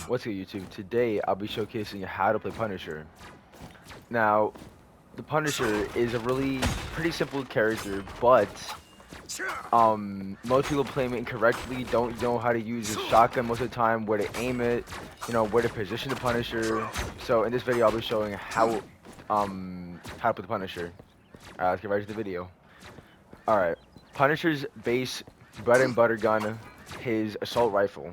What's good, YouTube? Today I'll be showcasing how to play Punisher. Now, the Punisher is a really pretty simple character, but most people play him incorrectly, don't know how to use his shotgun most of the time, where to aim it, where to position the Punisher. So in this video I'll be showing how to play the Punisher. Alright, let's get right to the video. Alright, Punisher's base bread and butter gun, his assault rifle.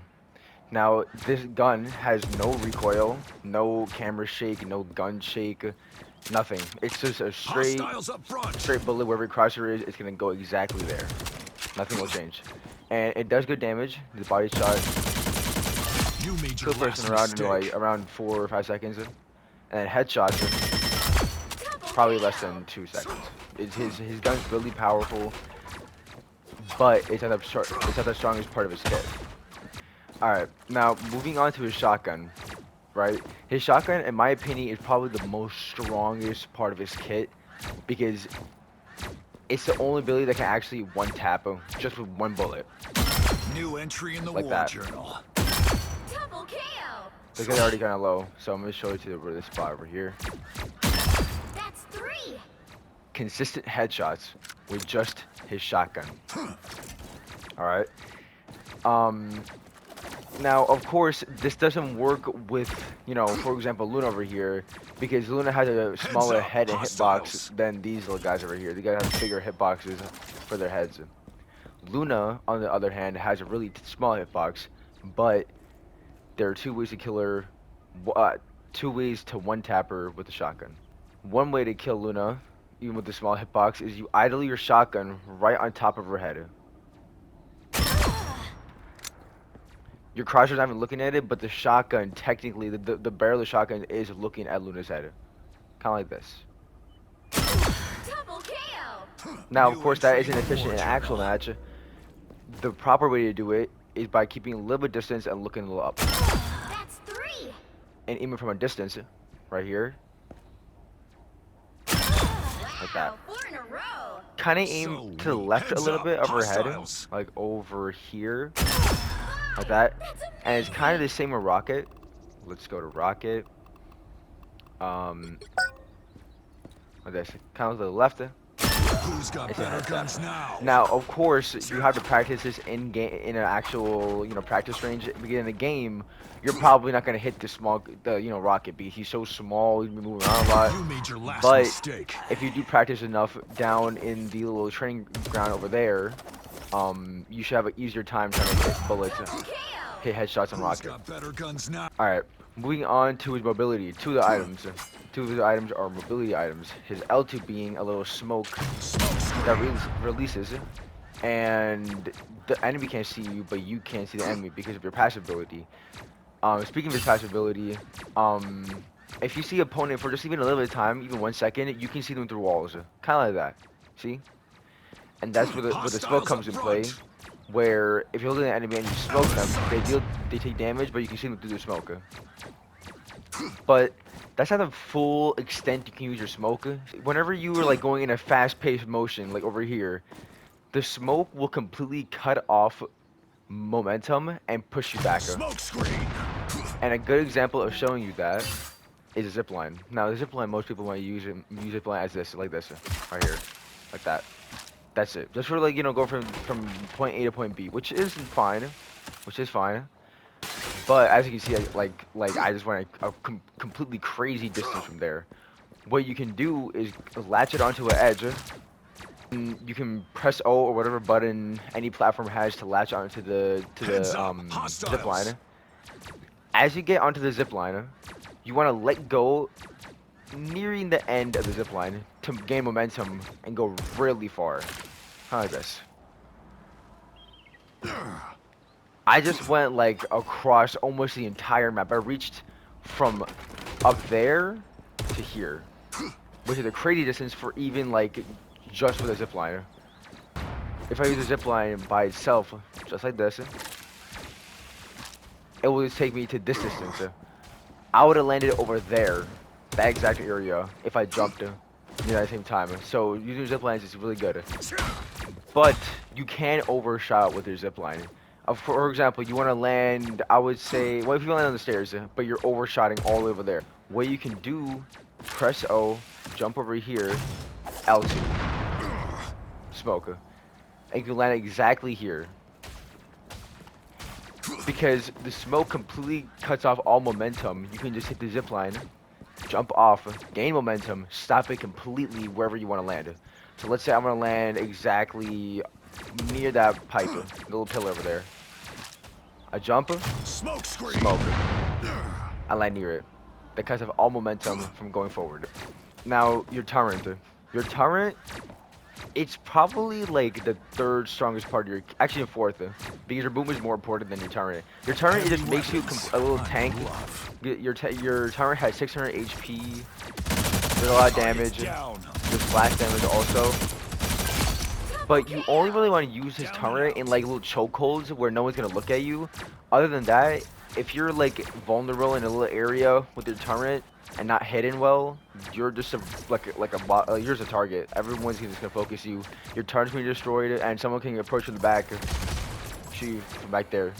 Now, this gun has no recoil, no camera shake, no gun shake, nothing. It's just a straight bullet. Wherever your crosshair is, it's gonna go exactly there. Nothing will change. And it does good damage. The body shot kills person around 4 or 5 seconds. And headshots probably less than 2 seconds. His gun's really powerful, but it's not the strongest part of his kit. Alright, now moving on to his shotgun, right? His shotgun, in my opinion, is probably the most strongest part of his kit because it's the only ability that can actually one-tap him just with one bullet. New entry in the like war that. journal. Double KO. This guy's already kind of low, so I'm going to show it to this spot over here. That's 3. Consistent headshots with just his shotgun. Alright. Now, of course, this doesn't work with, for example, Luna over here, because Luna has a smaller head and hitbox than these little guys over here. These guys have bigger hitboxes for their heads. Luna, on the other hand, has a really small hitbox, but there are 2 ways to kill her, 2 ways to one-tap her with the shotgun. One way to kill Luna, even with the small hitbox, is you idle your shotgun right on top of her head. Your crosshair's not even looking at it, but the shotgun, technically, the barrel of the shotgun is looking at Luna's head. Kind of like this. Double KO. Now, of course, that isn't efficient in an actual match. The proper way to do it is by keeping a little bit of distance and looking a little up. That's 3. And aiming from a distance, right here. Like that. Wow, 4 in a row. Kind of aim to the left a little bit of her head. Like over here. Like that. And it's kind of the same with Rocket. Let's go to Rocket. Like this. Kind of to the left. Who's got better guns now? Now, of course, you have to practice this in an actual, practice range. Because in the game, you're probably not gonna hit the Rocket because he's so small. He's moving around a lot. You made your last But mistake. if you do practice enough down in the little training ground over there, you should have an easier time trying to hit bullets, hit headshots on Rocket. Got better guns now. Alright, moving on to his mobility. 2 of the items. 2 of his items are mobility items. His L2 being a little smoke that releases, and the enemy can't see you, but you can't see the enemy because of your passive ability. Speaking of his passive ability, if you see an opponent for just even a little bit of time, even 1 second, you can see them through walls. Kind of like that. See? And that's where the smoke comes in play, where if you're holding an enemy and you smoke them, they take damage, but you can see them through the smoke. But that's not the full extent you can use your smoke. Whenever you are like going in a fast-paced motion, like over here, the smoke will completely cut off momentum and push you back. Smoke screen. And a good example of showing you that is a zipline. Now, the zipline, most people want to use zipline as this, like this, right here, like that. That's it. Just for like go from point A to point B, which is fine, But as you can see, like I just went a completely crazy distance from there. What you can do is latch it onto an edge. And you can press O or whatever button any platform has to latch onto the zip line. As you get onto the zip line, you want to let go nearing the end of the zip line to gain momentum and go really far. How is this? I just went like across almost the entire map. I reached from up there to here, which is a crazy distance for even like just with a zip line. If I use a zip line by itself, just like this, it will just take me to this distance. I would have landed over there, that exact area, if I jumped at the same time. So using zip lines is really good. But you can overshot with your zip line. For example, you want to land, I would say, what if you land on the stairs, but you're overshotting all the way over there? What you can do, press O, jump over here, L2, smoke. And you can land exactly here. Because the smoke completely cuts off all momentum, you can just hit the zip line, jump off, gain momentum, stop it completely wherever you want to land. So let's say I'm going to land exactly near that pipe, the little pillar over there. I jump, Smoke screen. smoke. I land near it. That cuts off all momentum from going forward. Now, your turret. Your turret, it's probably like the third strongest part of your, actually the fourth, because your boom is more important than your turret. Your turret, it just makes you a little tank. Your turret has 600 HP. There's a lot of damage. Down. There's splash damage also. But you only really want to use his turret in like little chokeholds where no one's gonna look at you. Other than that, if you're like vulnerable in a little area with your turret and not hidden well, you're just you're just a target. Everyone's just gonna focus you. Your turret's gonna be destroyed, and someone can approach from the back, shoot you from back there.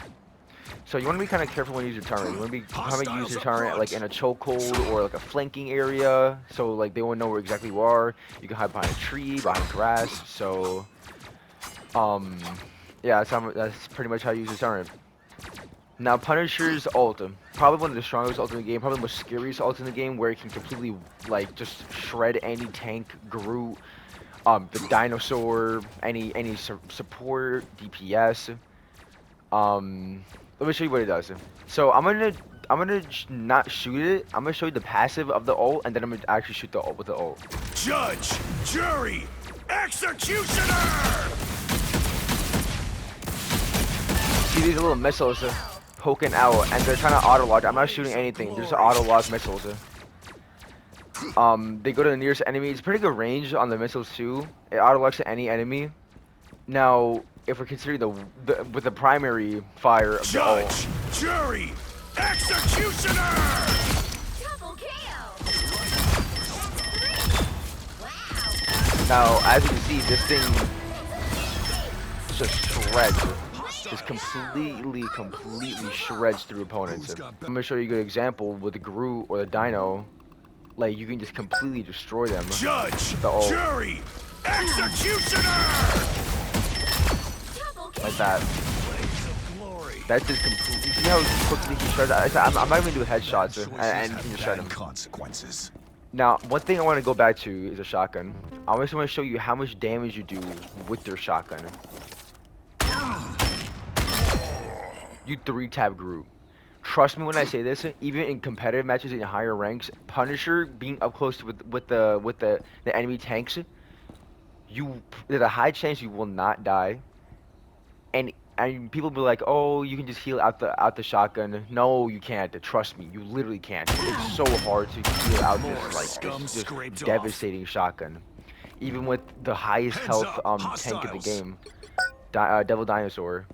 So you want to be kind of careful when you use your turret. You want to be kind of use your turret like in a chokehold or like a flanking area, so like they won't know where exactly you are. You can hide behind a tree, behind grass. So, yeah, that's pretty much how you use your turret. Now, Punisher's ult, probably one of the strongest ults in the game, probably the most scariest ults in the game, where it can completely like just shred any tank, Groot, the dinosaur, any support, DPS. Let me show you what it does. So I'm gonna not shoot it. I'm gonna show you the passive of the ult, and then I'm gonna actually shoot the ult with the ult. Judge, jury, executioner. See these little missiles poking out, and they're trying to auto lock. I'm not shooting anything. They're just auto lock missiles. They go to the nearest enemy. It's pretty good range on the missiles too. It auto locks to any enemy. Now, if we're considering with the primary fire of the ult. Judge, jury, executioner. Double kill. That's 3. Wow. Now, as you can see, this thing just shreds. Just completely shreds through opponents. I'm gonna show you a good example with the Groot or the Dino. Like, you can just completely destroy them. Judge, The ult. jury, executioner. Like that. Blaze of glory. That's just completely. You see how quickly he shreds? I'm not even doing headshots, and you can just shred him. Consequences. Now, one thing I want to go back to is a shotgun. I just want to show you how much damage you do with your shotgun. You 3-tap Groot. Trust me when I say this. Even in competitive matches in higher ranks, Punisher being up close with the enemy tanks, there's a high chance you will not die. And people be like, oh, you can just heal out the shotgun. No, you can't. Trust me, you literally can't. It's so hard to heal out this devastating shotgun. Even with the highest health tank in the game, Devil Dinosaur.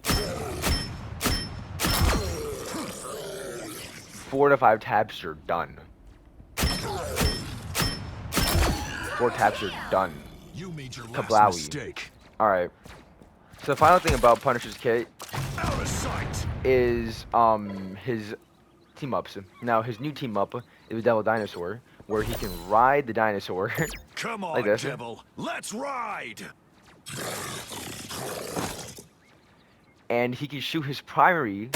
4 to 5 taps, you're done. 4 taps, you're done. You made your last Kablowie. mistake. Alright. So the final thing about Punisher's kit Out of sight. is his team ups. Now his new team up is Devil Dinosaur, where he can ride the dinosaur. Come on, Like this. devil. Let's ride. And he can shoot his primary.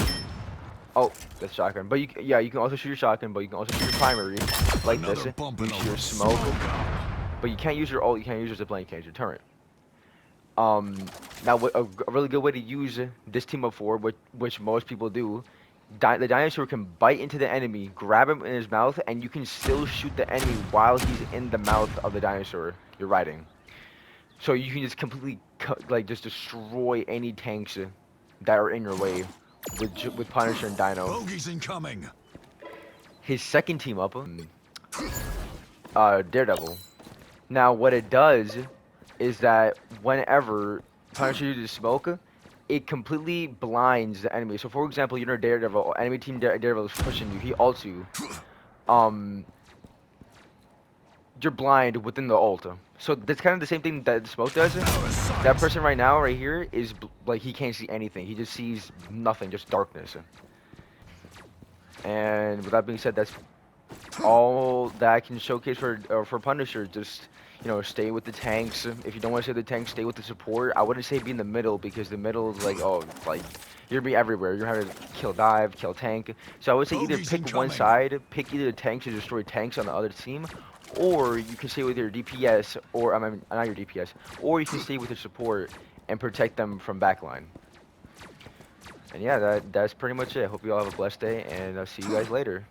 Oh, that's shotgun. But you can also shoot your shotgun, but you can also shoot your primary like Another this. bump You and shoot your a smoke, up. but you can't use your ult. You can't use your zipline. You can't use your turret. Now a really good way to use this team up for, which most people do, the dinosaur can bite into the enemy, grab him in his mouth, and you can still shoot the enemy while he's in the mouth of the dinosaur you're riding. So you can just completely just destroy any tanks that are in your way with Punisher and Dino. Bogeys incoming. His second team up, Daredevil. Now what it does is that whenever Punisher uses smoke, it completely blinds the enemy. So for example, you're a Daredevil, enemy team Daredevil is pushing you, he ults you. you're blind within the ult. So that's kind of the same thing that smoke does. Parasite. That person right now, right here, is like he can't see anything. He just sees nothing, just darkness. And with that being said, that's all that I can showcase for Punisher. Just stay with the tanks. If you don't want to stay with the tanks, stay with the support. I wouldn't say be in the middle because the middle is like you're gonna be everywhere. You're gonna have to kill dive, kill tank. So I would say either Bogeys pick one incoming. side, pick either the tanks to destroy tanks on the other team, or you can stay with your DPS or I mean not your DPS, or you can stay with your support and protect them from backline. And yeah, that's pretty much it. Hope you all have a blessed day, and I'll see you guys later.